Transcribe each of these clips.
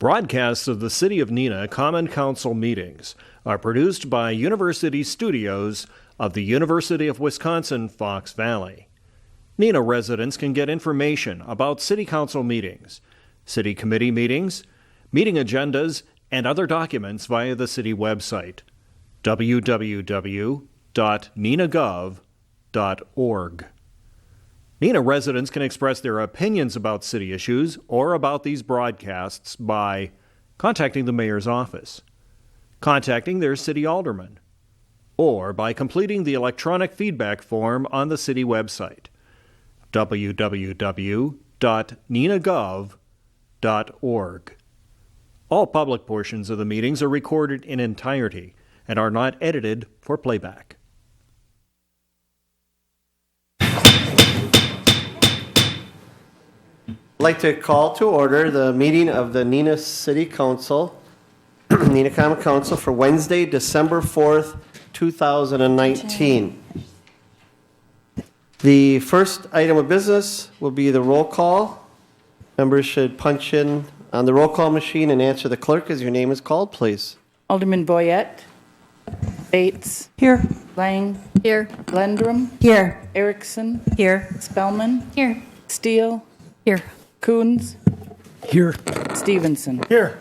Broadcasts of the City of Neenah Common Council meetings are produced by University Studios of the University of Wisconsin-Fox Valley. Neenah residents can get information about City Council meetings, City Committee meetings, meeting agendas, and other documents via the City website, www.neenahgov.org. Neenah residents can express their opinions about city issues or about these broadcasts by contacting the mayor's office, contacting their city alderman, or by completing the electronic feedback form on the city website, www.neenahgov.org. All public portions of the meetings are recorded in entirety and are not edited for playback. I'd like to call to order the meeting of the Neenah City Council, Neenah Common Council for Wednesday, December 4th, 2019. The first item of business will be the roll call. Members should punch in on the roll call machine and answer the clerk as your name is called, please. Alderman Boyette. Bates. Here. Lang. Here. Lendrum. Here. Erickson. Here. Spellman. Here. Steele. Here. Coons. Here. Stevenson. Here.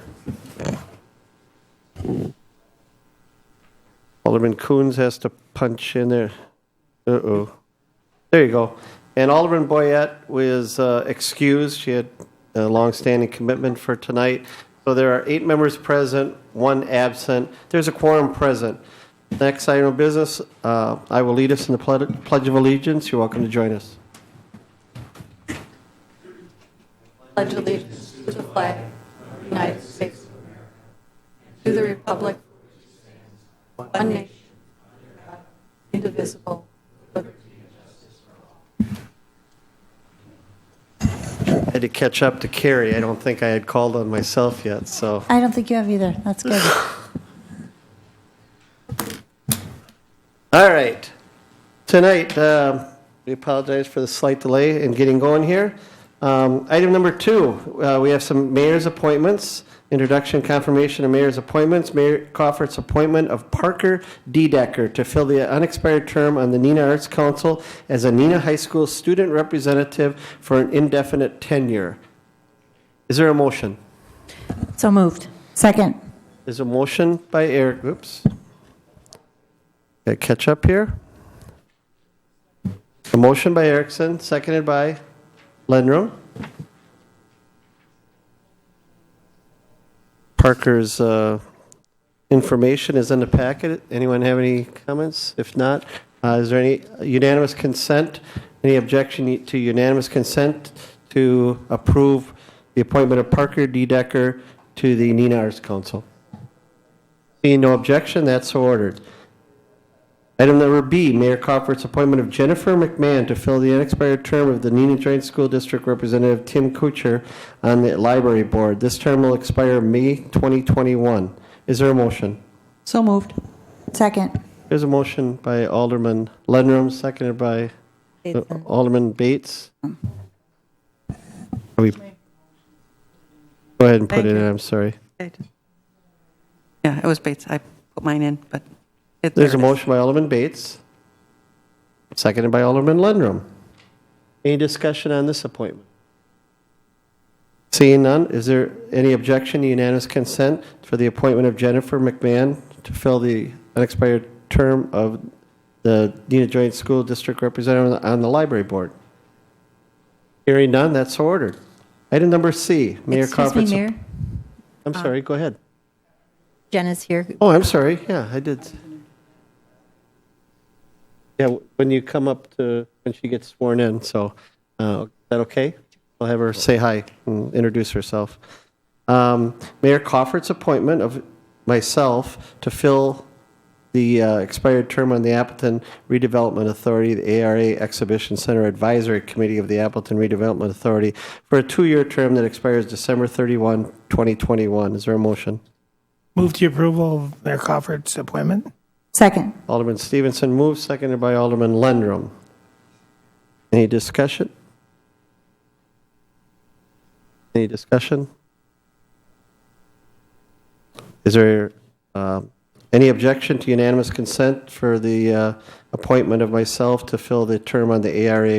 Alderman Coons has to punch in there. There you go. And Alderman Boyette was excused. She had a long-standing commitment for tonight. So there are 8 members present, 1 absent. There's a quorum present. Next item of business, I will lead us in the Pledge of Allegiance. You're welcome to join us. Pledge allegiance to the flag of the United States of America, to the republic, one nation, indivisible, liberty and justice for all. I had to catch up to Carrie. I don't think I had called on myself yet, so. I don't think you have either. That's good. All right. Tonight, we apologize for the slight delay in getting going here. Item number 2, we have some mayor's appointments. Introduction, confirmation of mayor's appointments. Mayor Crawford's appointment of Parker D. Decker to fill the unexpired term on the Neenah Arts Council as a Neenah High School student representative for an indefinite tenure. Is there a motion? So moved. Second. There's a motion by Eric. Oops. Got to catch up here. A motion by Erickson, seconded by Lendrum. Parker's information is in the packet. Anyone have any comments? If not, is there any unanimous consent? Any objection to unanimous consent to approve the appointment of Parker D. Decker to the Neenah Arts Council? Seeing no objection, that's so ordered. Item number B, Mayor Crawford's appointment of Jennifer McMahon to fill the unexpired term of the Neenah Joint School District Representative Tim Kuchar on the Library Board. This term will expire May 2021. Is there a motion? So moved. Second. There's a motion by Alderman Lendrum, seconded by Alderman Bates. Go ahead and put it in, I'm sorry. Yeah, it was Bates. I put mine in, but There's a motion by Alderman Bates, seconded by Alderman Lendrum. Any discussion on this appointment? Seeing none, is there any objection to unanimous consent for the appointment of Jennifer McMahon to fill the unexpired term of the Neenah Joint School District Representative on the Library Board? Hearing none, that's so ordered. Item number C, Mayor Crawford's. Excuse me, Mayor. I'm sorry, go ahead. Jenna's here. Oh, I'm sorry. Yeah, I did. Yeah, when you come up to, when she gets sworn in, so is that okay? I'll have her say hi and introduce herself. Mayor Crawford's appointment of myself to fill the expired term on the Appleton Redevelopment Authority, the ARA Exhibition Center Advisory Committee of the Appleton Redevelopment Authority for a 2-year term that expires December 31, 2021. Is there a motion? Move to approval of Mayor Crawford's appointment. Second. Alderman Stevenson moves, seconded by Alderman Lendrum. Any discussion? Any discussion? Is there any objection to unanimous consent for the appointment of myself to fill the term on the ARA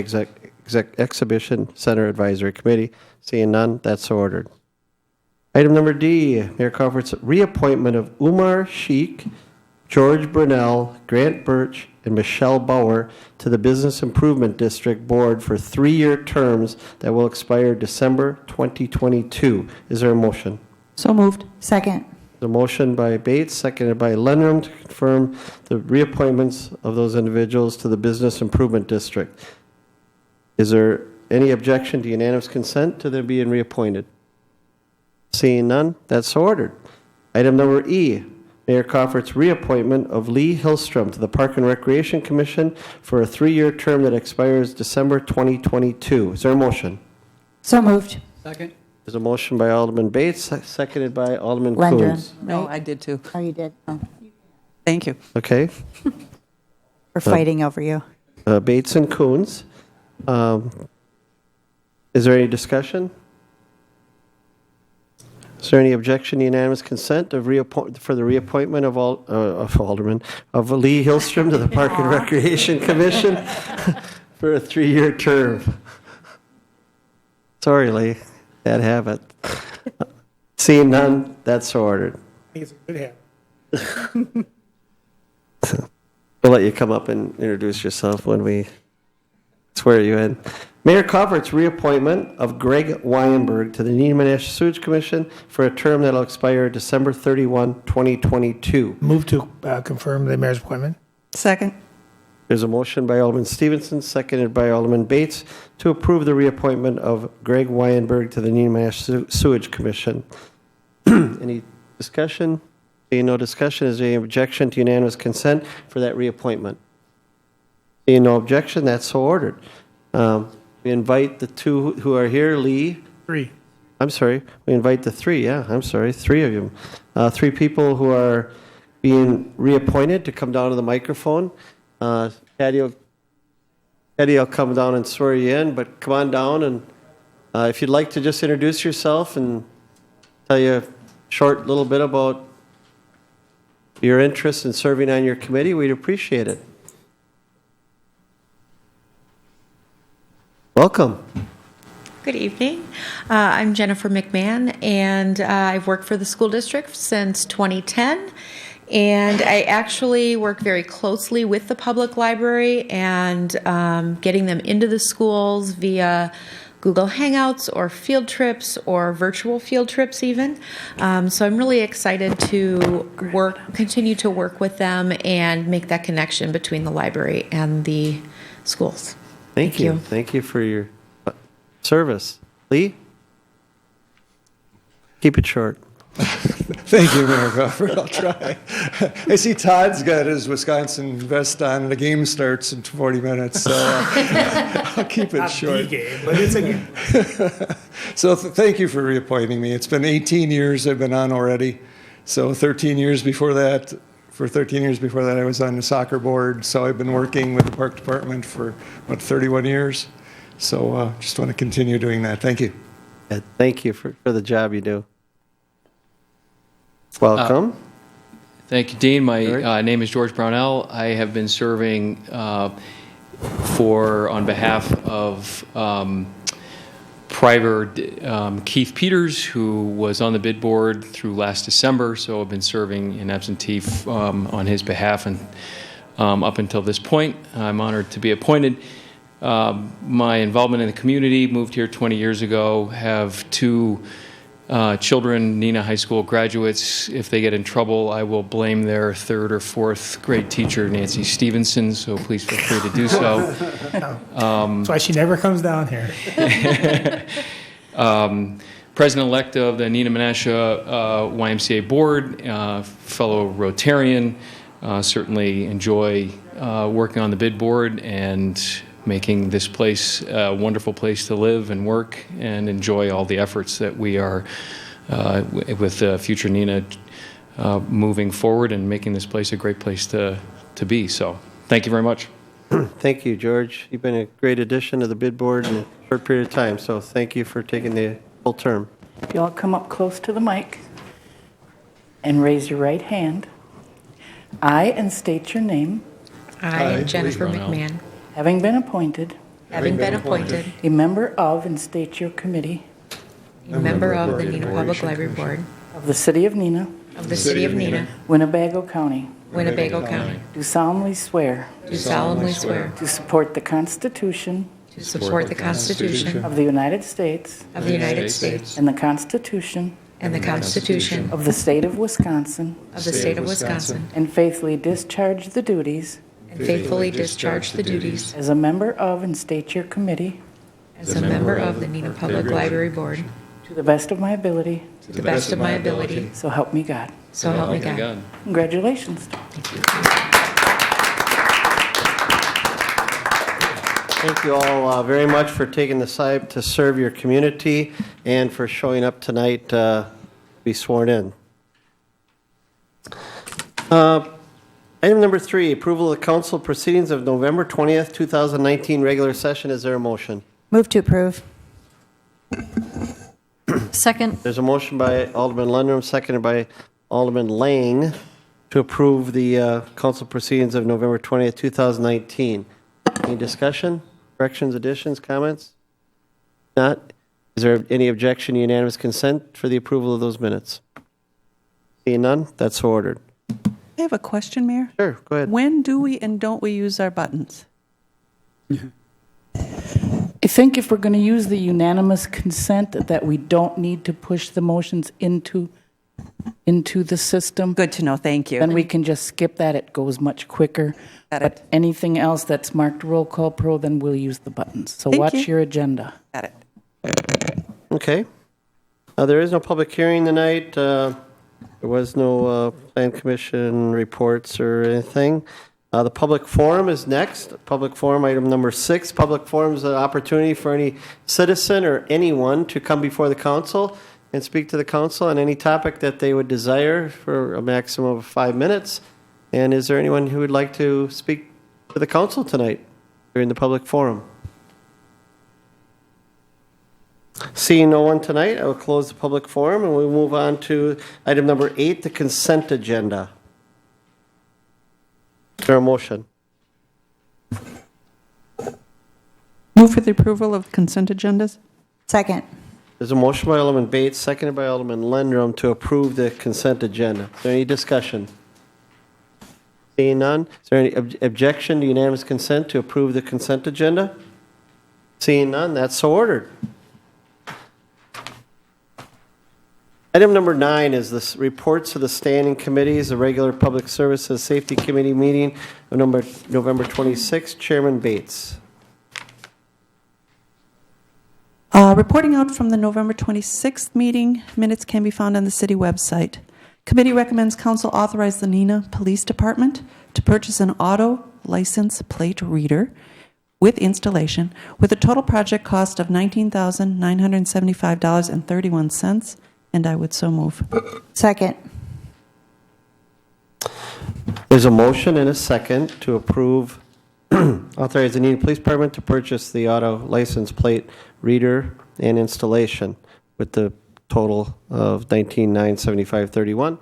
Exhibition Center Advisory Committee? Seeing none, that's so ordered. Item number D, Mayor Crawford's reappointment of Umar Sheikh, George Brunel, Grant Birch, and Michelle Bauer to the Business Improvement District Board for 3-year terms that will expire December 2022. Is there a motion? So moved. Second. The motion by Bates, seconded by Lenram to confirm the reappointments of those individuals to the Business Improvement District. Is there any objection to unanimous consent to them being reappointed? Seeing none, that's so ordered. Item number E, Mayor Crawford's reappointment of Lee Hillstrom to the Park and Recreation Commission for a 3-year term that expires December 2022. Is there a motion? So moved. Second. There's a motion by Alderman Bates, seconded by Alderman Lendrum, Coons. No, right? I did too. Oh, you did? Oh. Thank you. Okay, We're fighting over you. Bates and Coons. Is there any discussion? Is there any objection to unanimous consent of for the reappointment of Alderman of Lee Hillstrom to the Park and Recreation Commission for a 3-year term? Sorry, Lee, bad habit. Seeing none, that's so ordered. I think it's a good habit. We'll let you come up and introduce yourself when we swear you in. Mayor Crawford's reappointment of Greg Weinberg to the Neenah Sewage Commission for a term that will expire December 31, 2022. Move to confirm the mayor's appointment. Second. There's a motion by Alderman Stevenson, seconded by Alderman Bates, to approve the reappointment of Greg Weinberg to the Neenah Sewage Commission. Any discussion? Seeing no discussion, is there any objection to unanimous consent for that reappointment? Seeing no objection, that's so ordered. We invite the two who are here, Lee. 3. I'm sorry. We invite the 3, I'm sorry, 3 of you. 3 people who are being reappointed to come down to the microphone. Patty will come down and swear you in, but come on down, and if you'd like to just introduce yourself and tell you a short little bit about your interest in serving on your committee, we'd appreciate it. Welcome. Good evening. I'm Jennifer McMahon, and I've worked for the school district since 2010. And I actually work very closely with the public library and getting them into the schools via Google Hangouts or field trips or virtual field trips even. So I'm really excited to continue to work with them and make that connection between the library and the schools. Thank you. Thank you for your service. Lee? Keep it short. Thank you, Mayor Crawford. I'll try. I see Todd's got his Wisconsin vest on, and the game starts in 40 minutes, so I'll keep it Not short. the game, but it's a game. So thank you for reappointing me. It's been 18 years I've been on already. So 13 years before that. For 13 years before that, I was on the soccer board. So I've been working with the park department for, 31 years. So just want to continue doing that. Thank you. Thank you for the job you do. Welcome. Thank you, Dean. My name is George Brownell. I have been serving on behalf of Private Keith Peters, who was on the bid board through last December. So I've been serving in absentee on his behalf and up until this point. I'm honored to be appointed. My involvement in the community, moved here 20 years ago, have 2 children, Neenah High School graduates. If they get in trouble, I will blame their 3rd or 4th grade teacher, Nancy Stevenson, so please feel free to do so. That's why she never comes down here. President-elect of the Neenah Menasha YMCA board, fellow Rotarian, certainly enjoy working on the bid board and making this place a wonderful place to live and work, and enjoy all the efforts that we are with future Neenah moving forward and making this place a great place to be. So thank you very much. Thank you, George. You've been a great addition to the bid board in a short period of time, so thank you for taking the full term. If you all come up close to the mic. and raise your right hand. I, and state your name, I, Jennifer Ronald. McMahon, having been appointed having been appointed a member of, and state your committee, a member of the Neenah Public Library Board of the City of Neenah, of the City of Neenah, Winnebago County, Winnebago County, do solemnly swear do solemnly swear to support the Constitution to support the Constitution of the United States of the United States and the Constitution and the Constitution of the State of Wisconsin, of the State of Wisconsin, and faithfully discharge the duties and faithfully discharge the duties as a member of, and state your committee, as a member of the Neenah Public Library Board to the best of my ability, to the best of my ability, so help me God. so help me God. Congratulations. Thank you all very much for taking the time to serve your community and for showing up tonight to be sworn in. Item number 3, approval of the council proceedings of November 20th, 2019 regular session. Is there a motion? Move to approve. Second. There's a motion by Alderman Lundrum, seconded by Alderman Lang, to approve the council proceedings of November 20th, 2019. Any discussion? Corrections, additions, comments? Not? Is there any objection, unanimous consent for the approval of those minutes? Seeing none, that's so ordered. I have a question, Mayor. Sure, go ahead. When do we and don't we use our buttons? I think if we're going to use the unanimous consent, that we don't need to push the motions into the system. Good to know, thank you. Then we can just skip that. It goes much quicker. Got But it. anything else that's marked roll call pro, then we'll use the buttons. So Thank watch you. your agenda. Got it. Okay. There is no public hearing tonight. There was no plan commission reports or anything. The public forum is next. Public forum, item number 6. Public forum is an opportunity for any citizen or anyone to come before the council and speak to the council on any topic that they would desire for a maximum of 5 minutes. And is there anyone who would like to speak to the council tonight during the public forum? Seeing no one tonight, I will close the public forum and we'll move on to item number 8, the consent agenda. Is there a motion? Move for the approval of consent agendas? Second. There's a motion by Alderman Bates, seconded by Alderman Lendrum to approve the consent agenda. Is there any discussion? Seeing none, is there any objection to unanimous consent to approve the consent agenda? Seeing none, that's so ordered. Item number 9 is the reports of the standing committees, the regular Public Services Safety Committee meeting of November 26th. Chairman Bates. Reporting out from the November 26th meeting, minutes can be found on the city website. Committee recommends council authorize the Neenah Police Department to purchase an auto license plate reader with installation with a total project cost of $19,975.31, and I would so move. Second. There's a motion and a second to approve, authorize the Neenah Police Department to purchase the auto license plate reader and installation with the total of $19,975.31.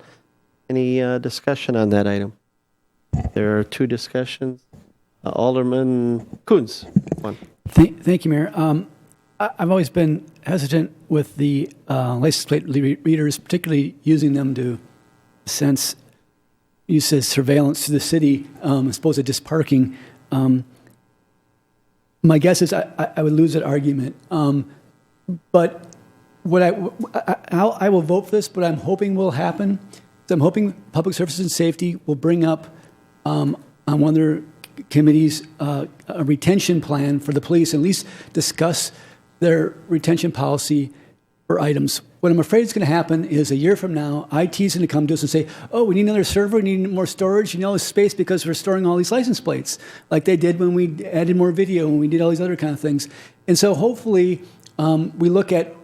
Any discussion on that item? There are 2 discussions. Alderman Coons, one. Thank you, Mayor. I've always been hesitant with the license plate readers, particularly using them to sense use as surveillance to the city as opposed to just parking. My guess is I would lose that argument. But what I will vote for this, but I'm hoping will happen. So I'm hoping Public Services and Safety will bring up on one of their committees a retention plan for the police, and at least discuss their retention policy for items. What I'm afraid is going to happen is a year from now, IT is going to come to us and say, oh, we need another server, we need more storage, all this space because we're storing all these license plates, like they did when we added more video, when we did all these other kind of things. And so hopefully we look at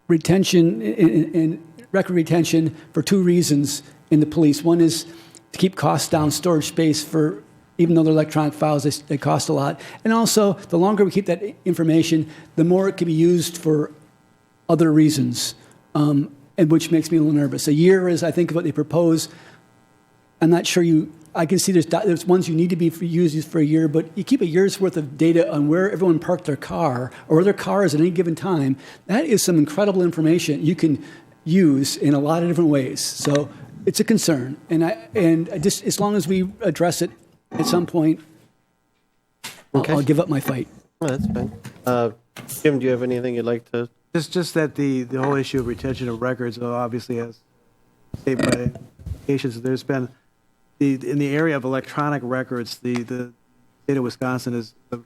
retention and record retention for 2 reasons in the police. One is to keep costs down, storage space for, even though they're electronic files, they cost a lot. And also, the longer we keep that information, the more it can be used for other reasons. and which makes me a little nervous. A year is, I think, what they propose. I'm not sure I can see there's ones you need to be used for a year, but you keep a year's worth of data on where everyone parked their car or where their car is at any given time. That is some incredible information you can use in a lot of different ways. So it's a concern, and I just, as long as we address it at some point, I'll give up my fight. Oh, that's fine. Jim, do you have anything you'd like to? Just that the whole issue of retention of records obviously has state-wide implications. There's been in the area of electronic records, the state of Wisconsin is a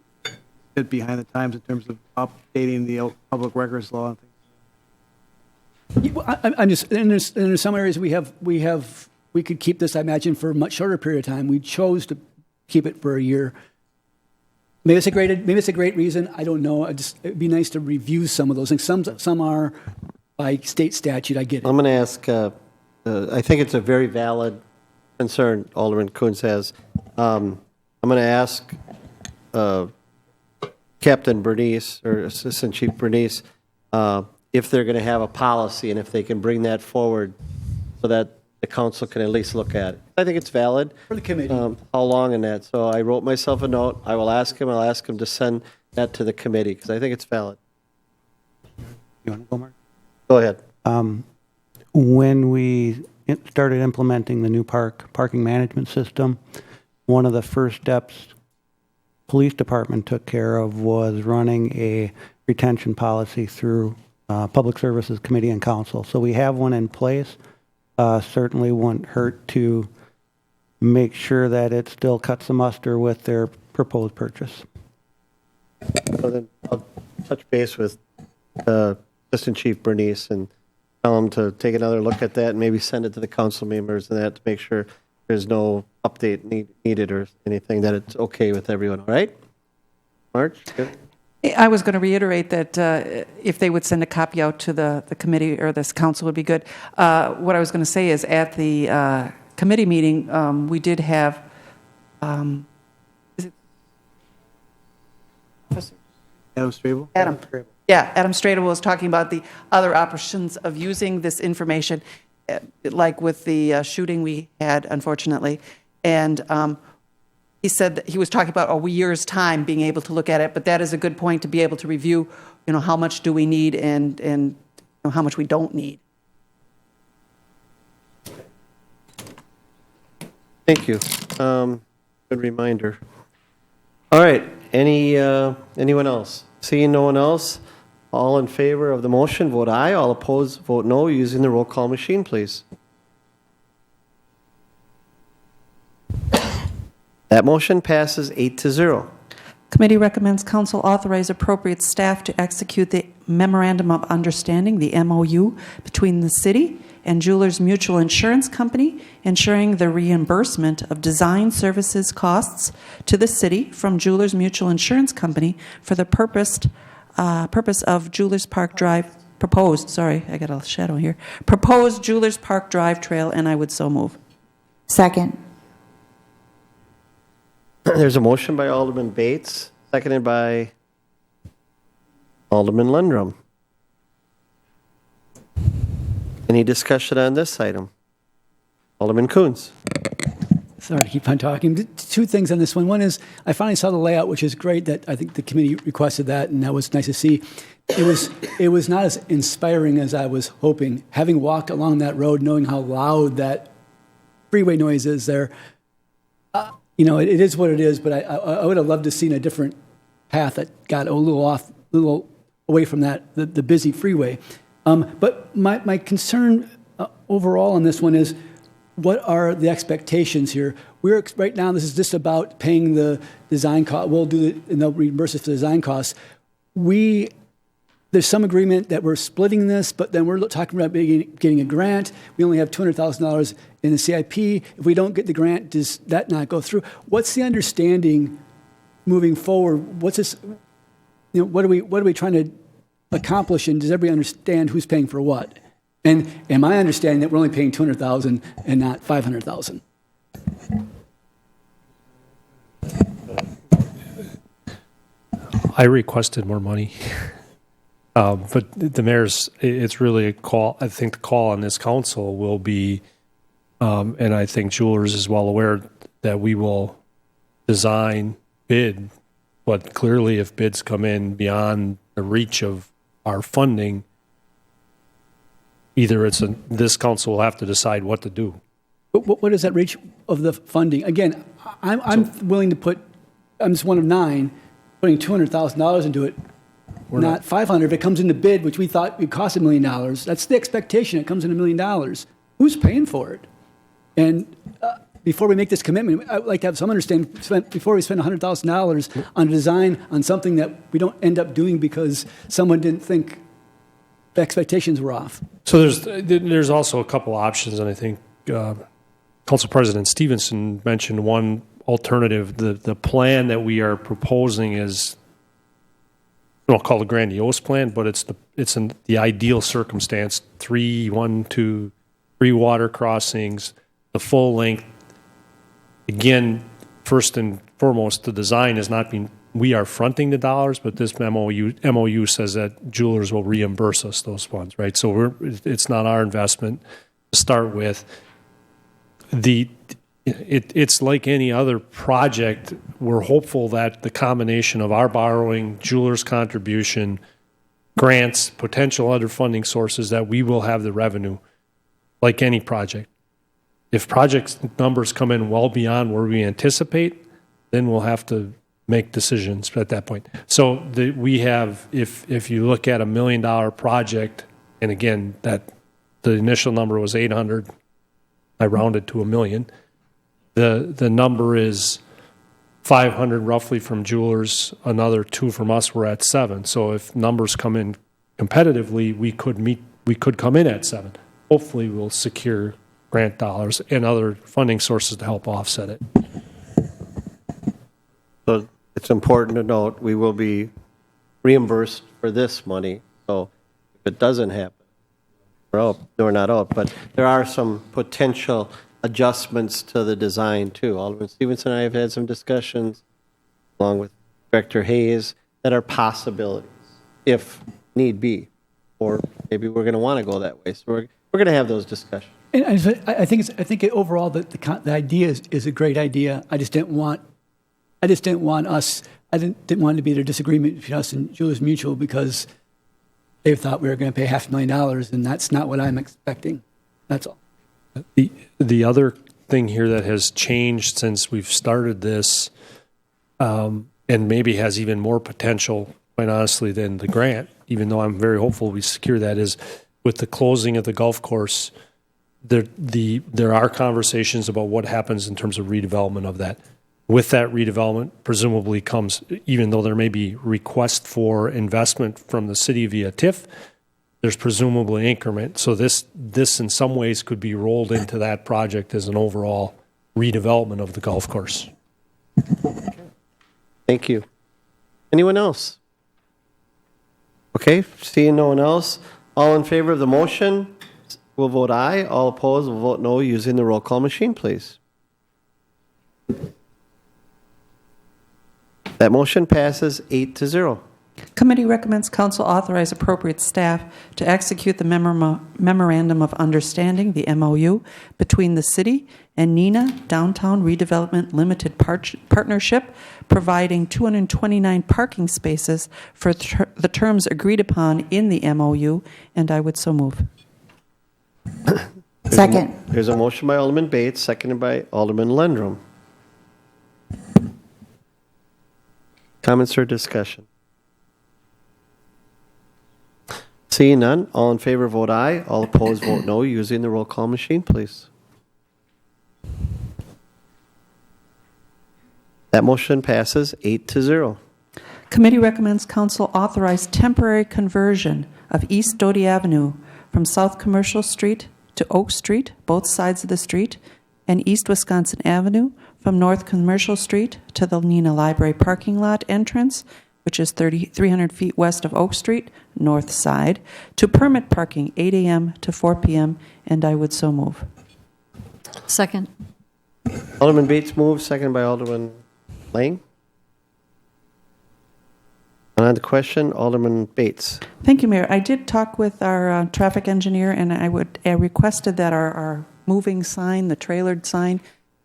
bit behind the times in terms of updating the public records law. I'm just, and there's some areas we could keep this, I imagine, for a much shorter period of time. We chose to keep it for a year. Maybe it's a great reason. I don't know. It'd be nice to review some of those things. Some are by state statute. I get it. I'm going to ask. I think it's a very valid concern Alderman Coons has. I'm going to ask Captain Bernice or Assistant Chief Bernice if they're going to have a policy and if they can bring that forward so that the council can at least look at it. I think it's valid. For the committee. How long in that? So I wrote myself a note. I will ask him. I'll ask him to send that to the committee because I think it's valid. You want to go, Mark? Go ahead. When we started implementing the new parking management system, one of the first steps police department took care of was running a retention policy through Public Services Committee and Council. So we have one in place. Certainly wouldn't hurt to make sure that it still cuts the muster with their proposed purchase. So then I'll touch base with Assistant Chief Bernice and tell him to take another look at that and maybe send it to the council members and that to make sure there's no update needed or anything, that it's okay with everyone. All right? March? Good. I was going to reiterate that if they would send a copy out to the committee or this council would be good. What I was going to say is at the committee meeting, we did have, is it Adam Strable? Adam Strable was talking about the other options of using this information, like with the shooting we had, unfortunately. And he said that he was talking about a year's time being able to look at it, but that is a good point to be able to review, how much do we need and how much we don't need. Thank you. Good reminder. All right. Anyone else? Seeing no one else, all in favor of the motion, vote aye. All opposed, vote no. Using the roll call machine, please. That motion passes 8-0. Committee recommends council authorize appropriate staff to execute the Memorandum of Understanding, the MOU, between the city and Jewelers Mutual Insurance Company, ensuring the reimbursement of design services costs to the city from Jewelers Mutual Insurance Company for the purpose of Jewelers Park Drive, proposed Jewelers Park Drive Trail, and I would so move. Second. There's a motion by Alderman Bates, seconded by Alderman Lundrum. Any discussion on this item? Alderman Coons. Sorry to keep on talking. Two things on this one. One is I finally saw the layout, which is great. That I think the committee requested that, and that was nice to see. It was not as inspiring as I was hoping. Having walked along that road, knowing how loud that freeway noise is there, it is what it is. But I would have loved to have seen a different path that got a little away from the busy freeway. But my concern overall on this one is, what are the expectations here? Right now, this is just about paying the design cost. We'll do it, and they'll reimburse us for the design costs. There's some agreement that we're splitting this, but then we're talking about getting a grant. We only have $200,000 in the CIP. If we don't get the grant, does that not go through? What's the understanding moving forward? What's this? What are we trying to accomplish, and does everybody understand who's paying for what? And am I understanding that we're only paying $200,000 and not $500,000? I requested more money. But the mayor's, it's really a call. I think the call on this council will be, and I think Jewelers is well aware that we will design, bid, but clearly if bids come in beyond the reach of our funding, either this council will have to decide what to do. What is that reach of the funding? Again, I'm willing to put, I'm just one of 9, putting $200,000 into it, not 500. If it comes in the bid, which we thought would cost $1 million, that's the expectation. It comes in $1 million. Who's paying for it? And before we make this commitment, I'd like to have some understanding, before we spend $100,000 on a design on something that we don't end up doing because someone didn't think the expectations were off. So there's also a couple options, and I think Council President Stevenson mentioned one alternative. The plan that we are proposing is, I don't call it a grandiose plan, but it's in the ideal circumstance: 3 water crossings, the full length. Again, first and foremost, the design is not being. We are fronting the dollars, but this MOU says that Jewelers will reimburse us those funds, right? So it's not our investment to start with. It's like any other project. We're hopeful that the combination of our borrowing, Jewelers' contribution, grants, potential other funding sources, that we will have the revenue, like any project. If project numbers come in well beyond where we anticipate, then we'll have to make decisions at that point. So we have, if you look at $1 million project, and again, that the initial number was 800, I rounded to $1 million. The number is 500 roughly from Jewelers, another 2 from us. We're at 7. So if numbers come in competitively, we could come in at 7. Hopefully, we'll secure grant dollars and other funding sources to help offset it. So it's important to note we will be reimbursed for this money. So if it doesn't happen, we're not out. But there are some potential adjustments to the design too. Alderman Stevenson and I have had some discussions, along with Director Hayes, that are possibilities if need be, or maybe we're going to want to go that way. So we're going to have those discussions. And I think overall the idea is a great idea. I just didn't want it to be a disagreement between us and Jewelers Mutual because they thought we were going to pay $500,000, and that's not what I'm expecting. That's all. The other thing here that has changed since we've started this, and maybe has even more potential, quite honestly, than the grant, even though I'm very hopeful we secure that, is with the closing of the golf course. There are conversations about what happens in terms of redevelopment of that. With that redevelopment, presumably comes, even though there may be request for investment from the city via TIF, there's presumably increment. So this in some ways could be rolled into that project as an overall redevelopment of the golf course. Thank you. Anyone else? Okay, seeing no one else. All in favor of the motion will vote aye. All opposed will vote no using the roll call machine, please. That motion passes 8-0. Committee recommends council authorize appropriate staff to execute the Memorandum of Understanding, the MOU, between the city and Neenah Downtown Redevelopment Limited Partnership, providing 229 parking spaces for the terms agreed upon in the MOU, and I would so move. Second. There's a motion by Alderman Bates, seconded by Alderman Lendrum. Comments or discussion? Seeing none, all in favor vote aye. All opposed vote no using the roll call machine, please. That motion passes 8-0. Committee recommends council authorize temporary conversion of East Doty Avenue from South Commercial Street to Oak Street, both sides of the street, and East Wisconsin Avenue from North Commercial Street to the Neenah Library parking lot entrance, which is 300 feet west of Oak Street, north side, to permit parking 8 a.m. to 4 p.m., and I would so move. Second. Alderman Bates moves, seconded by Alderman Lang. On the question, Alderman Bates. Thank you, Mayor. I did talk with our traffic engineer, and I requested that our moving sign, the trailered sign,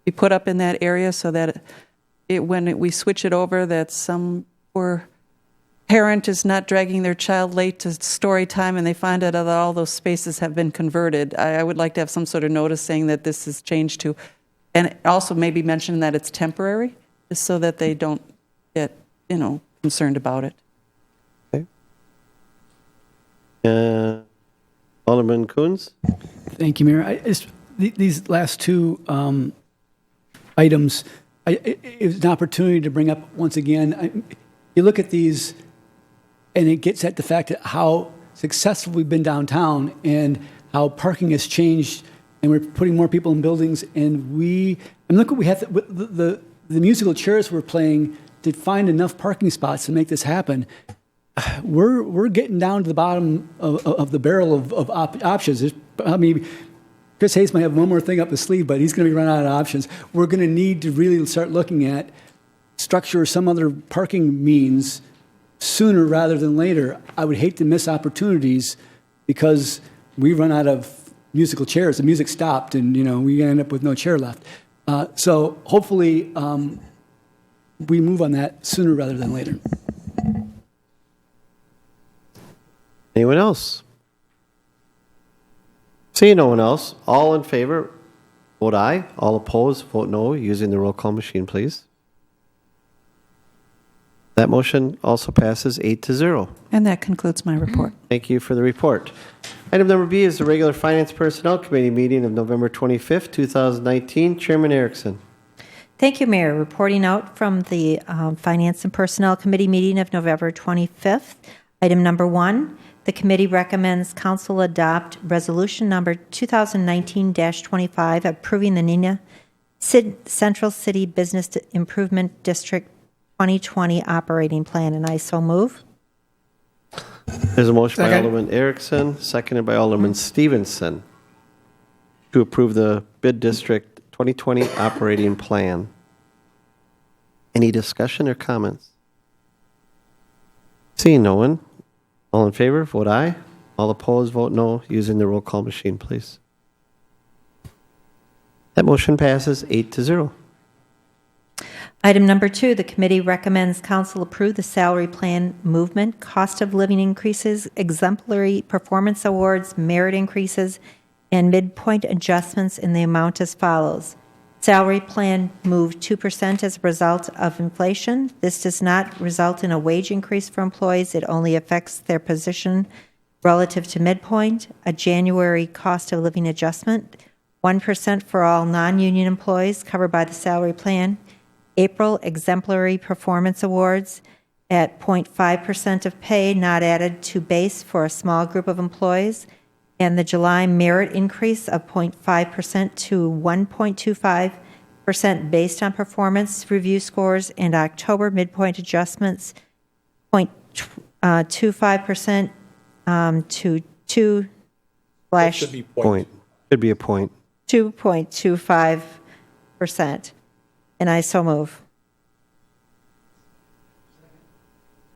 be put up in that area so that when we switch it over, that some poor parent is not dragging their child late to story time and they find out that all those spaces have been converted. I would like to have some sort of notice saying that this is changed to, and also maybe mention that it's temporary, just so that they don't get, concerned about it. Alderman Coons? Thank you, Mayor. These last two items, it was an opportunity to bring up once again. You look at these, and it gets at the fact that how successful we've been downtown and how parking has changed, and we're putting more people in buildings. And look what we have. The musical chairs we're playing to find enough parking spots to make this happen. We're getting down to the bottom of the barrel of options. Chris Hayes might have one more thing up his sleeve, but he's going to be running out of options. We're going to need to really start looking at structure or some other parking means sooner rather than later. I would hate to miss opportunities because we run out of musical chairs. The music stopped, and we end up with no chair left. So hopefully we move on that sooner rather than later. Anyone else? Seeing no one else, all in favor, vote aye. All opposed, vote no, using the roll call machine, please. That motion also passes 8-0. And that concludes my report. Thank you for the report. Item number B is the regular Finance Personnel Committee meeting of November 25th, 2019. Chairman Erickson. Thank you, Mayor. Reporting out from the Finance and Personnel Committee meeting of November 25th. Item number 1, the committee recommends council adopt resolution number 2019-25 approving the Neenah Central City Business Improvement District 2020 operating plan, and I so move. There's a motion by Alderman Erickson, seconded by Alderman Stevenson, to approve the Bid District 2020 operating plan. Any discussion or comments? Seeing no one, all in favor, vote aye. All opposed, vote no, using the roll call machine, please. That motion passes 8-0. Item number 2, the committee recommends council approve the salary plan movement, cost of living increases, exemplary performance awards, merit increases, and midpoint adjustments in the amount as follows. Salary plan moved 2% as a result of inflation. This does not result in a wage increase for employees. It only affects their position relative to midpoint. A January cost of living adjustment, 1% for all non-union employees covered by the salary plan. April exemplary performance awards at 0.5% of pay not added to base for a small group of employees, and the July merit increase of 0.5% to 1.25% based on performance review scores, and October midpoint adjustments 0.25% to 2 slash Should be point. Should be a point. 2.25%. And I so move.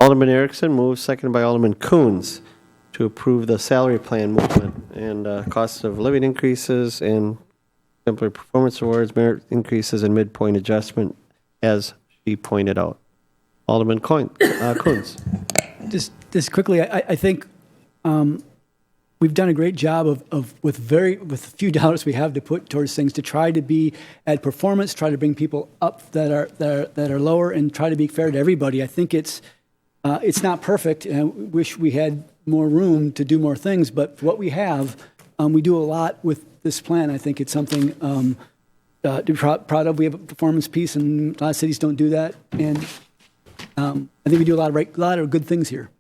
Alderman Erickson moves, seconded by Alderman Coons, to approve the salary plan movement and cost of living increases and exemplary performance awards, merit increases, and midpoint adjustment, as she pointed out. Alderman Coons. Just quickly, I think we've done a great job of with a few dollars we have to put towards things to try to be at performance, try to bring people up that are lower, and try to be fair to everybody. I think it's not perfect, and I wish we had more room to do more things. But for what we have, we do a lot with this plan. I think it's something to be proud of. We have a performance piece, and a lot of cities don't do that. And I think we do a lot of good things here.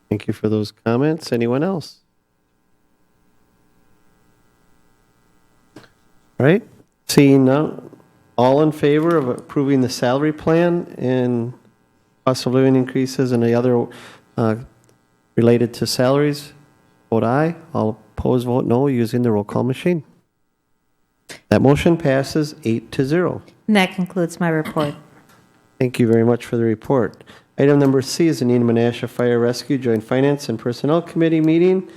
Thank you for those comments. Anyone else? All right. Seeing none, all in favor of approving the salary plan and cost of living increases and the other related to salaries, vote aye. All opposed, vote no, using the roll call machine. That motion passes 8-0. And that concludes my report. Thank you very much for the report. Item number C is the Neenah Menasha Fire Rescue Joint Finance and Personnel Committee meeting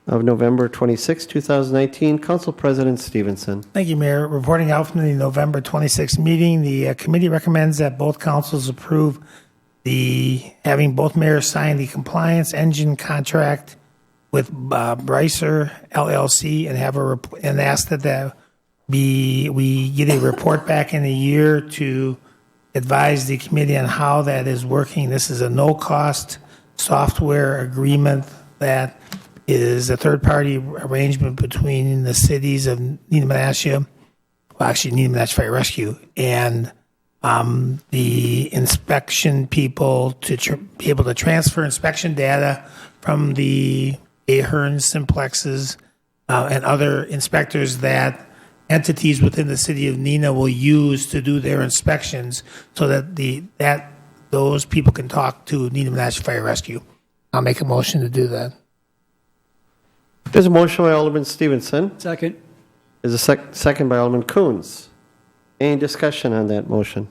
of November 26, 2019. Council President Stevenson. Thank you, Mayor. Reporting out from the November 26th meeting, the committee recommends that both councils approve having both mayors sign the compliance engine contract with Brycer LLC and ask that we get a report back in a year to advise the committee on how that is working. This is a no-cost software agreement that is a third-party arrangement between the cities of Neenah Menasha, Neenah Menasha Fire Rescue, and the inspection people to be able to transfer inspection data from the Aherns, Simplexes, and other inspectors that entities within the city of Neenah will use to do their inspections, so that those people can talk to Neenah Menasha Fire Rescue. I'll make a motion to do that. There's a motion by Alderman Stevenson. Second. There's a second by Alderman Coons. Any discussion on that motion?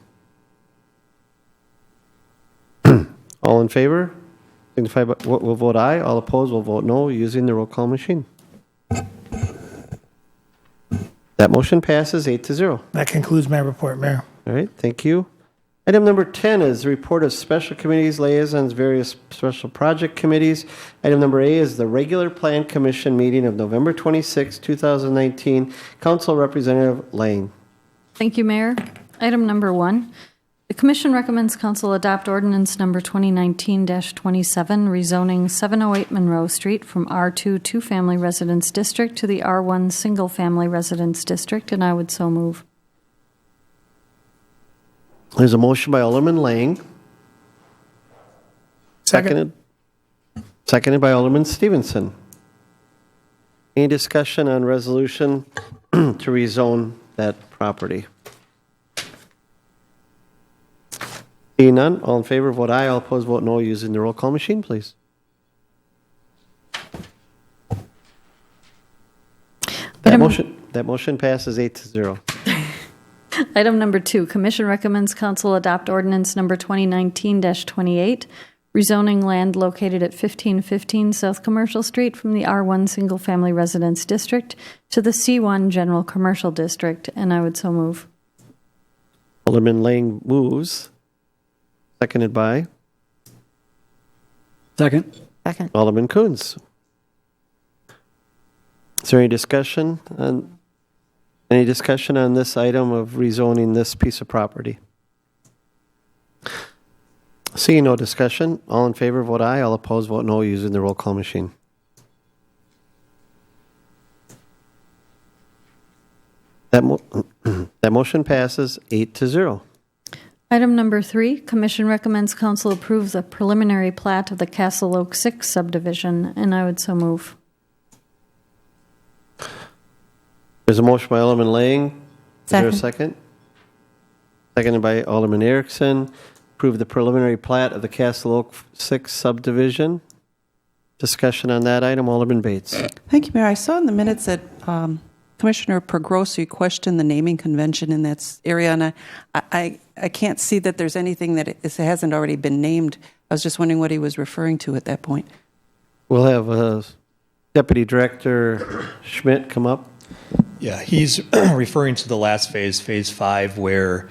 All in favor? Signify by will vote aye. All opposed will vote no using the roll call machine. That motion passes 8-0. That concludes my report, Mayor. All right, thank you. Item number 10 is the report of special committees, liaisons, various special project committees. Item number A is the regular plan commission meeting of November 26, 2019. Council Representative Lang. Thank you, Mayor. Item number 1. The Commission recommends Council adopt ordinance number 2019-27, rezoning 708 Monroe Street from R2 two-family residence district to the R1 single-family residence district, and I would so move. There's a motion by Alderman Lang. Seconded by Alderman Stevenson. Any discussion on resolution to rezone that property? Seeing none, all in favor vote aye, all opposed vote no using the roll call machine, please. That motion passes 8-0. Item number 2, Commission recommends Council adopt ordinance number 2019-28, rezoning land located at 1515 South Commercial Street from the R1 single-family residence district to the C1 general commercial district, and I would so move. Alderman Lang moves. Seconded by? Second. Alderman Coons. Is there any discussion on this item of rezoning this piece of property? Seeing no discussion, all in favor vote aye, all opposed vote no using the roll call machine. That motion passes 8-0. Item number 3, Commission recommends Council approve the preliminary plat of the Castle Oak 6 subdivision, and I would so move. There's a motion by Alderman Lang. Is there a second? Seconded by Alderman Erickson. Approve the preliminary plat of the Castle Oak 6 subdivision. Discussion on that item, Alderman Bates. Thank you, Mayor. I saw in the minutes that Commissioner Pergrosi questioned the naming convention in that area, and I can't see that there's anything that hasn't already been named. I was just wondering what he was referring to at that point. We'll have Deputy Director Schmidt come up. Yeah, he's referring to the last phase, phase 5, where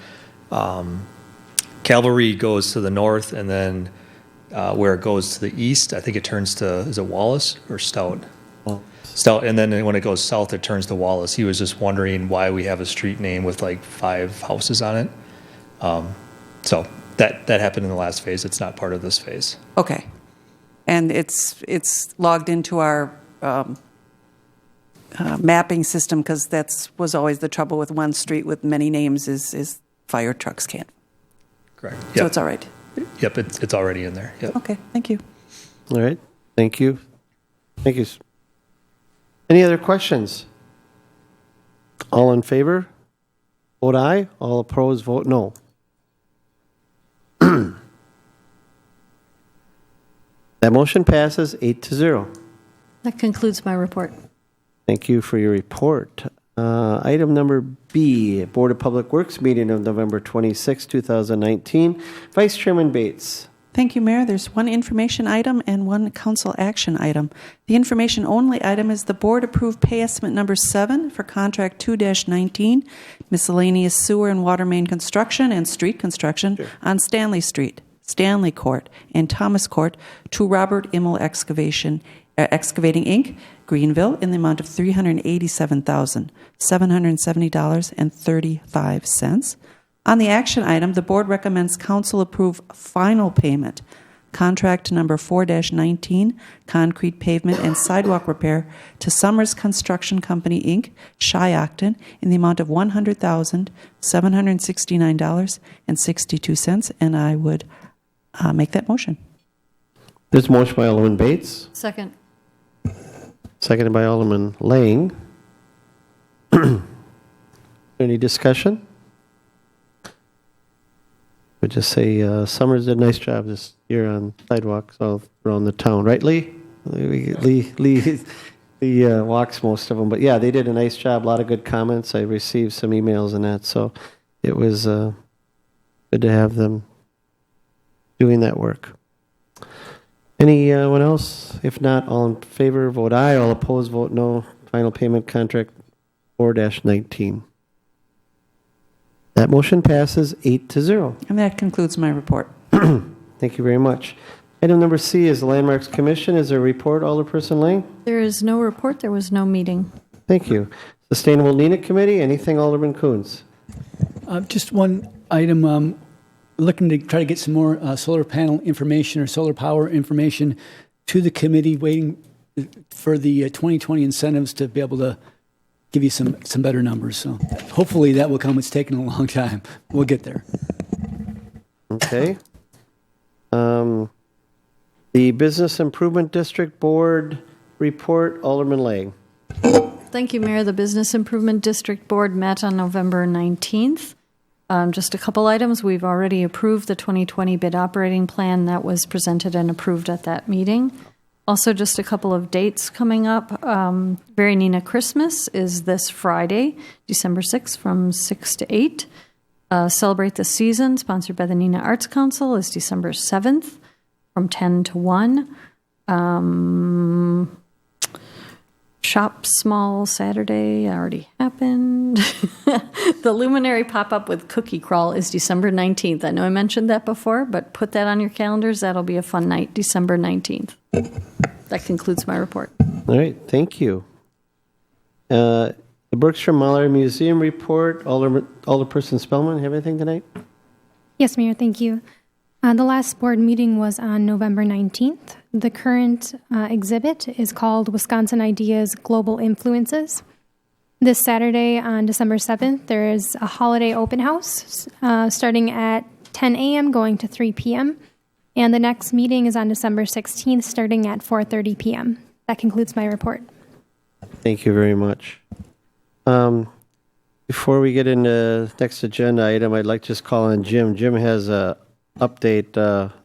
Cavalry goes to the north, and then where it goes to the east, I think it turns to, is it Wallace or Stout? Stout, and then when it goes south, it turns to Wallace. He was just wondering why we have a street name with like 5 houses on it. So that happened in the last phase. It's not part of this phase. Okay. And it's logged into our mapping system, because that was always the trouble with one street with many names is fire trucks can't. Correct. So it's all right. Yep, it's already in there. Yep. Okay, thank you. All right, thank you. Thank you. Any other questions? All in favor? Vote aye. All opposed, vote no. That motion passes 8-0. That concludes my report. Thank you for your report. Item number B, Board of Public Works meeting of November 26, 2019. Vice Chairman Bates. Thank you, Mayor. There's one information item and one council action item. The information only item is the board approved pay estimate number 7 for contract 2-19, miscellaneous sewer and water main construction and street construction on Stanley Street, Stanley Court, and Thomas Court to Robert Immel Excavating Inc., Greenville, in the amount of $387,770.35. On the action item, the board recommends council approve final payment, contract number 4-19, concrete pavement and sidewalk repair to Summers Construction Company, Inc., Shiocton, in the amount of $100,769.62, and I would make that motion. There's a motion by Alderman Bates, Second. seconded by Alderman Lang. Any discussion? I would just say Summers did a nice job this year on sidewalks all around the town, right, Lee? Lee walks most of them, but yeah, they did a nice job. A lot of good comments. I received some emails and that, so it was good to have them doing that work. Anyone else? If not, all in favor, vote aye. All opposed, vote no. Final payment contract 4-19. That motion passes 8-0. And that concludes my report. Thank you very much. Item number C is the Landmarks Commission. Is there a report, Alderperson Lang? There is no report. There was no meeting. Thank you. Sustainable Neenah Committee, anything, Alderman Coons? Just one item. Looking to try to get some more solar panel information or solar power information to the committee, waiting for the 2020 incentives to be able to give you some better numbers. So hopefully that will come. It's taken a long time. We'll get there. Okay. The Business Improvement District Board report, Alderman Lang. Thank you, Mayor. The Business Improvement District Board met on November 19th. Just a couple items. We've already approved the 2020 bid operating plan that was presented and approved at that meeting. Also, just a couple of dates coming up. Very Neenah Christmas is this Friday, December 6th from 6 to 8. Celebrate the Season, sponsored by the Neenah Arts Council, is December 7th from 10 to 1. Shop Small Saturday already happened. The Luminary Pop-Up with Cookie Crawl is December 19th. I know I mentioned that before, but put that on your calendars. That'll be a fun night, December 19th. That concludes my report. All right, thank you. The Berkshire Mallory Museum report, Alderperson Spellman, have anything tonight? Yes, Mayor, thank you. The last board meeting was on November 19th. The current exhibit is called Wisconsin Ideas Global Influences. This Saturday on December 7th, there is a holiday open house starting at 10 a.m. going to 3 p.m. And the next meeting is on December 16th starting at 4:30 p.m. That concludes my report. Thank you very much. Before we get into the next agenda item, I'd like to just call on Jim. Jim has a update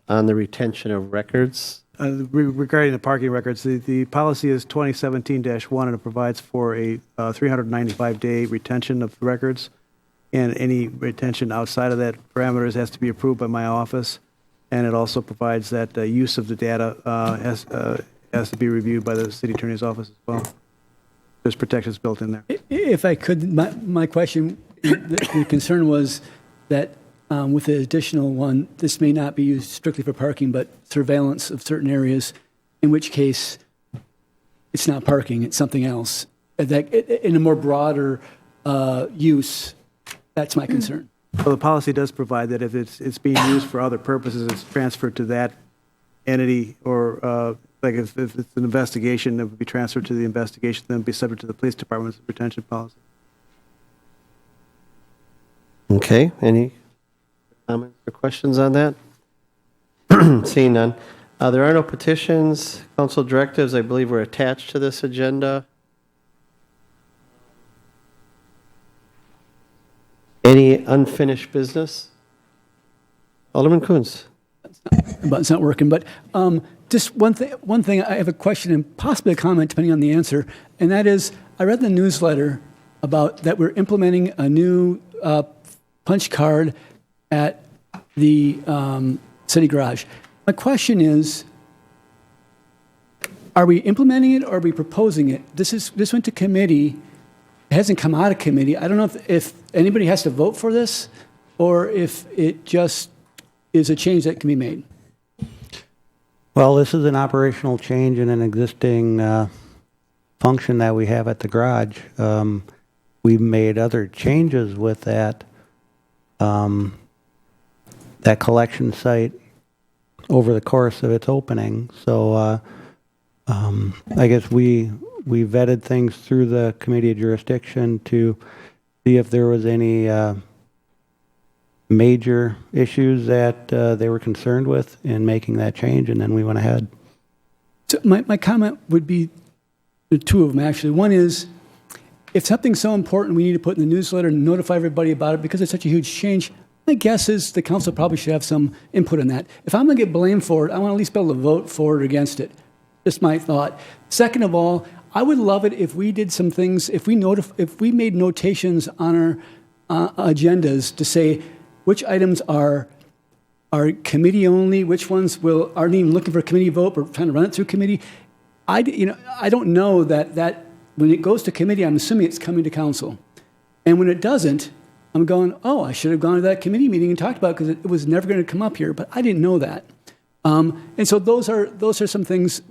on the retention of records. Regarding the parking records, the policy is 2017-1, and it provides for a 395-day retention of the records, and any retention outside of that parameters has to be approved by my office, and it also provides that use of the data has to be reviewed by the city attorney's office as well. There's protections built in there. If I could, my question, the concern was that with the additional one, this may not be used strictly for parking, but surveillance of certain areas, in which case it's not parking, it's something else. That, in a more broader use, that's my concern. Well, the policy does provide that if it's being used for other purposes, it's transferred to that entity, or like if it's an investigation, it would be transferred to the investigation, then be subject to the police department's retention policy. Okay, any comments or questions on that? Seeing none. There are no petitions. Council directives, I believe, were attached to this agenda. Any unfinished business? Alderman Coons. It's not working, but just one thing, I have a question and possibly a comment depending on the answer, and that is, I read the newsletter about that we're implementing a new punch card at the city garage. My question is, are we implementing it or are we proposing it? This went to committee. It hasn't come out of committee. I don't know if anybody has to vote for this or if it just is a change that can be made. Well, this is an operational change in an existing function that we have at the garage. We've made other changes with that collection site over the course of its opening. So I guess we vetted things through the committee of jurisdiction to see if there was any major issues that they were concerned with in making that change, and then we went ahead. So my comment would be two of them, actually. One is, if something's so important, we need to put in the newsletter and notify everybody about it because it's such a huge change. My guess is the council probably should have some input in that. If I'm going to get blamed for it, I want to at least be able to vote for it or against it. Just my thought. Second of all, I would love it if we did some things, if we made notations on our agendas to say which items are committee only, which ones aren't even looking for a committee vote, but trying to run it through committee. I don't know that when it goes to committee, I'm assuming it's coming to council. And when it doesn't, I'm going, oh, I should have gone to that committee meeting and talked about it because it was never going to come up here, but I didn't know that. And so those are some things,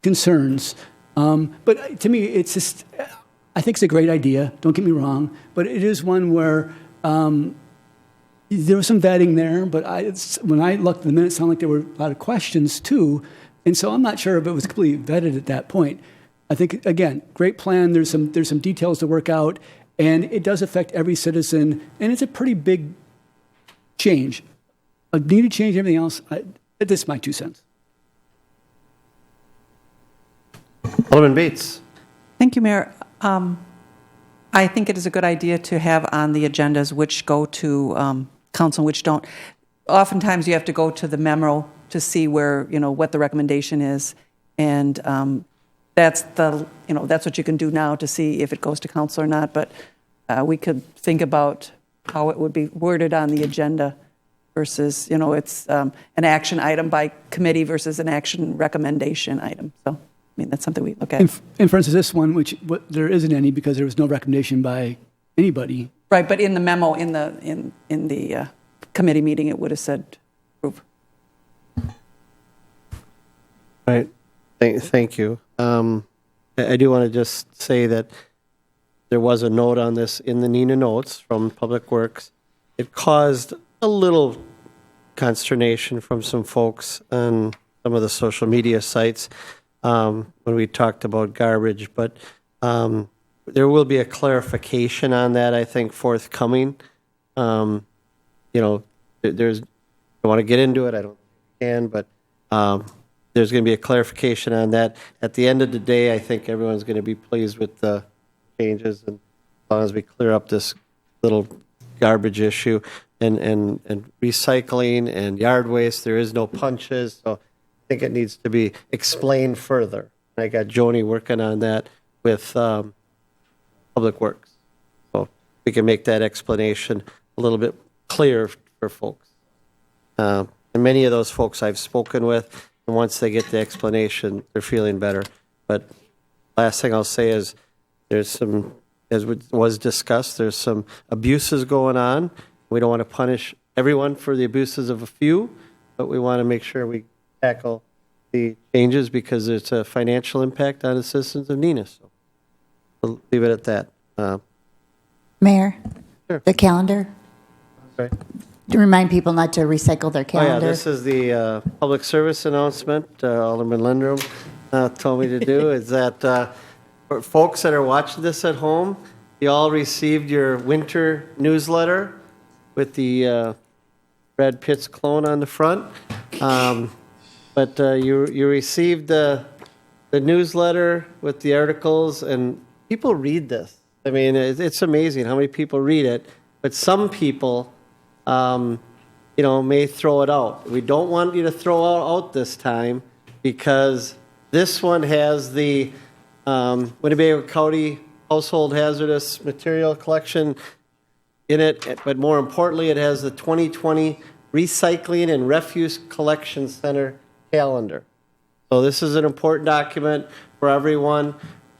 concerns. But to me, it's just, I think it's a great idea. Don't get me wrong, but it is one where there was some vetting there. But when I looked at the minutes, it sounded like there were a lot of questions too, and so I'm not sure if it was completely vetted at that point. I think again, great plan. There's some details to work out, and it does affect every citizen, and it's a pretty big change. A needed change. Everything else. This is my 2 cents. Alderman Bates. Thank you, Mayor. I think it is a good idea to have on the agendas which go to council and which don't. Oftentimes, you have to go to the memo to see where, what the recommendation is, and that's what you can do now to see if it goes to council or not. But we could think about how it would be worded on the agenda versus, it's an action item by committee versus an action recommendation item. So, that's something we look at. And for instance, this one, there isn't any because there was no recommendation by anybody. Right, but in the memo, in the committee meeting, it would have said approve. Right. Thank you. I do want to just say that there was a note on this in the Neenah notes from Public Works. It caused a little consternation from some folks on some of the social media sites when we talked about garbage, but there will be a clarification on that, I think, forthcoming. There's, I want to get into it, I don't can, but there's going to be a clarification on that. At the end of the day, I think everyone's going to be pleased with the changes, and as long as we clear up this little garbage issue and recycling and yard waste, there is no punches, so I think it needs to be explained further. I got Joni working on that with Public Works, so we can make that explanation a little bit clearer for folks. And many of those folks I've spoken with, and once they get the explanation, they're feeling better. But last thing I'll say is there's some, as was discussed, there's some abuses going on. We don't want to punish everyone for the abuses of a few, but we want to make sure we tackle the changes because it's a financial impact on the citizens of Neenah. So we'll leave it at that. Mayor, Sure. the calendar. Sorry. To remind people not to recycle their calendar. Oh, yeah, this is the public service announcement Alderman Lindrum told me to do, is that for folks that are watching this at home, you all received your winter newsletter with the Brad Pitt's clone on the front. But you received the newsletter with the articles, and people read this. I mean, it's amazing how many people read it, but some people may throw it out. We don't want you to throw out this time because this one has the Winnebago County household hazardous material collection in it, but more importantly, it has the 2020 Recycling and Refuse Collection Center calendar. So this is an important document for everyone.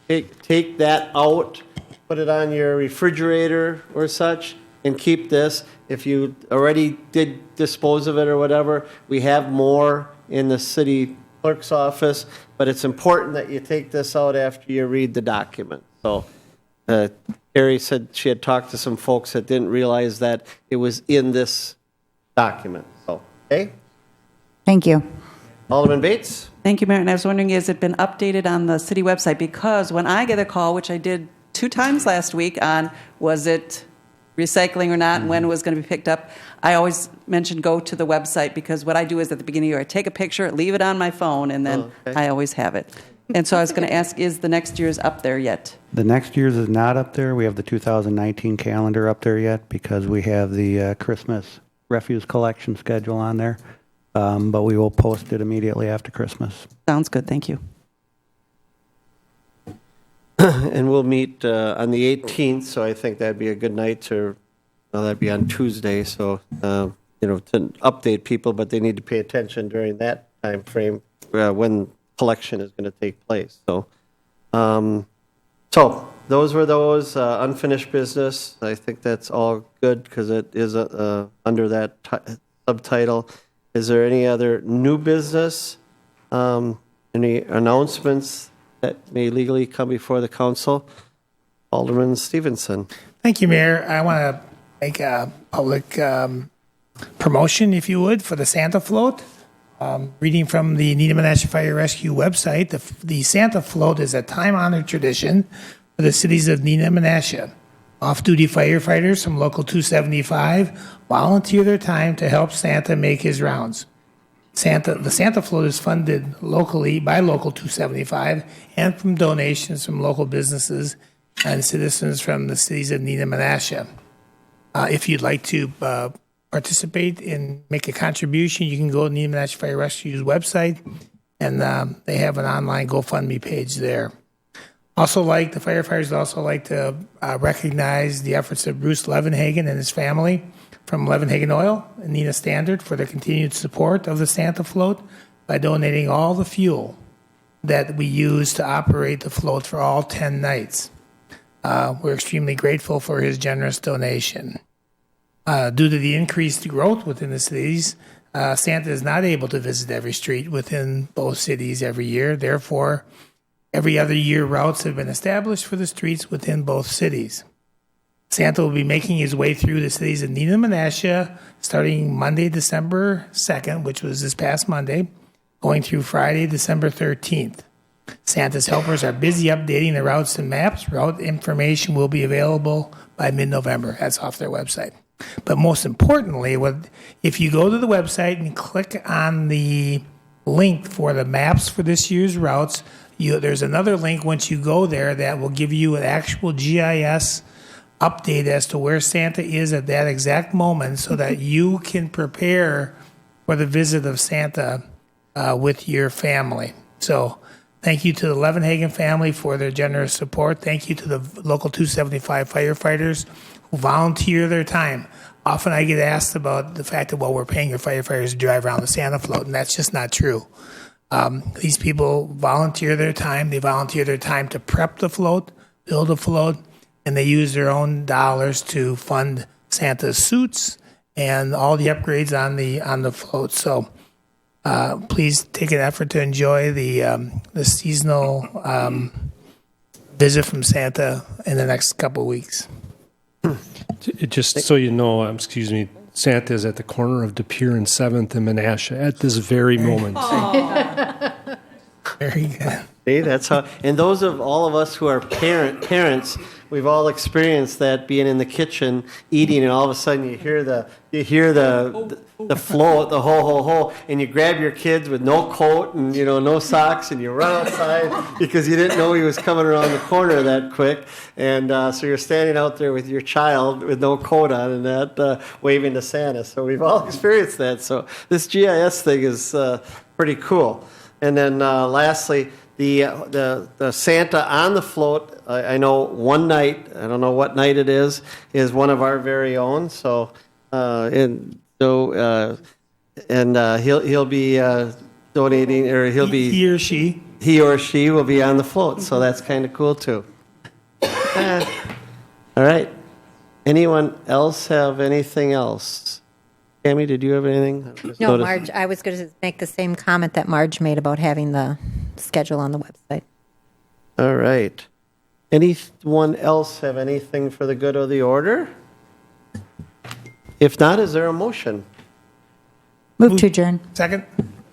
Take that out, put it on your refrigerator or such, and keep this. If you already did dispose of it or whatever, we have more in the city clerk's office, but it's important that you take this out after you read the document. So Carrie said she had talked to some folks that didn't realize that it was in this document. So, okay? Thank you. Alderman Bates? Thank you, Mayor. And I was wondering, has it been updated on the city website? Because when I get a call, which I did 2 times last week on was it recycling or not and when it was going to be picked up, I always mention go to the website, because what I do is at the beginning of the year, I take a picture, leave it on my phone, and then I always have it. And so I was going to ask, is the next year's up there yet? The next year's is not up there. We have the 2019 calendar up there yet because we have the Christmas refuse collection schedule on there. But we will post it immediately after Christmas. Sounds good. Thank you. And we'll meet on the 18th, so I think that'd be a good night to, well, that'd be on Tuesday, so, to update people, but they need to pay attention during that time frame when collection is going to take place. So, those were those unfinished business. I think that's all good because it is under that subtitle. Is there any other new business? Any announcements that may legally come before the council? Alderman Stevenson. Thank you, Mayor. I want to make a public promotion, if you would, for the Santa Float. Reading from the Neenah Menasha Fire Rescue website, the Santa Float is a time-honored tradition for the cities of Neenah and Menasha. Off-duty firefighters from Local 275 volunteer their time to help Santa make his rounds. The Santa Float is funded locally by Local 275 and from donations from local businesses and citizens from the cities of Neenah and Menasha. If you'd like to participate and make a contribution, you can go to Neenah Menasha Fire Rescue's website, and they have an online GoFundMe page there. The firefighters also like to recognize the efforts of Bruce Levenhagen and his family from Levenhagen Oil and Neenah Standard for their continued support of the Santa Float by donating all the fuel that we use to operate the float for all 10 nights. We're extremely grateful for his generous donation. Due to the increased growth within the cities, Santa is not able to visit every street within both cities every year. Therefore, every other year routes have been established for the streets within both cities. Santa will be making his way through the cities of Neenah and Menasha starting Monday, December 2nd, which was this past Monday, going through Friday, December 13th. Santa's helpers are busy updating the routes and maps. Route information will be available by mid-November. That's off their website. But most importantly, if you go to the website and click on the link for the maps for this year's routes, there's another link once you go there that will give you an actual GIS update as to where Santa is at that exact moment so that you can prepare for the visit of Santa with your family. So thank you to the Levenhagen family for their generous support. Thank you to the Local 275 firefighters who volunteer their time. Often I get asked about the fact that, well, we're paying your firefighters to drive around the Santa Float, and that's just not true. These people volunteer their time. They volunteer their time to prep the float, build a float, and they use their own dollars to fund Santa's suits and all the upgrades on the float. So please take an effort to enjoy the seasonal visit from Santa in the next couple of weeks. Just so you know, Santa is at the corner of De Pere and 7th and Menasha at this very moment. Very good. See, that's how. And those of all of us who are parents, we've all experienced that, being in the kitchen eating, and all of a sudden you hear the float, the ho, and you grab your kids with no coat and no socks, and you run outside because you didn't know he was coming around the corner that quick, and so you're standing out there with your child with no coat on and that waving to Santa. So we've all experienced that. So this GIS thing is pretty cool. And then lastly, the Santa on the float, I know one night, I don't know what night it is one of our very own. So, he'll be donating, or he or she will be on the float. So that's kind of cool too. All right. Anyone else have anything else? Tammy, did you have anything? No, Marge, I was going to make the same comment that Marge made about having the schedule on the website. All right. Anyone else have anything for the good of the order? If not, is there a motion? Move to adjourn. Second.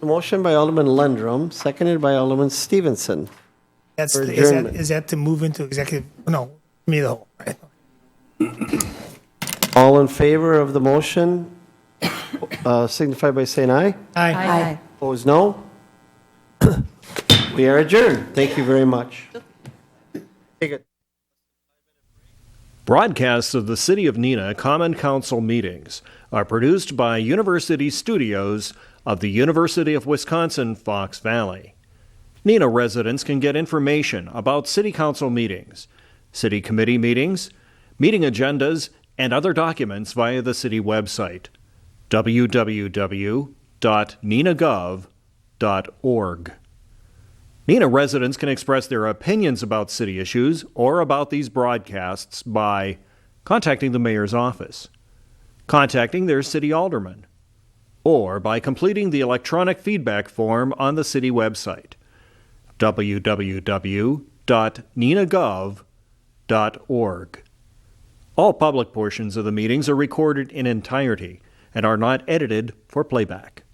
A motion by Alderman Lundrum, seconded by Alderman Stevenson. Is that to move into executive? No, me the whole. Right? All in favor of the motion, signify by saying aye. Aye. Aye. Opposed, no. We are adjourned. Thank you very much. Take it. Broadcasts of the City of Neenah Common Council meetings are produced by University Studios of the University of Wisconsin-Fox Valley. Neenah residents can get information about City Council meetings, City Committee meetings, meeting agendas, and other documents via the City website, www.neenahgov.org. Neenah residents can express their opinions about city issues or about these broadcasts by contacting the mayor's office, contacting their city alderman, or by completing the electronic feedback form on the city website, www.neenahgov.org. All public portions of the meetings are recorded in entirety and are not edited for playback.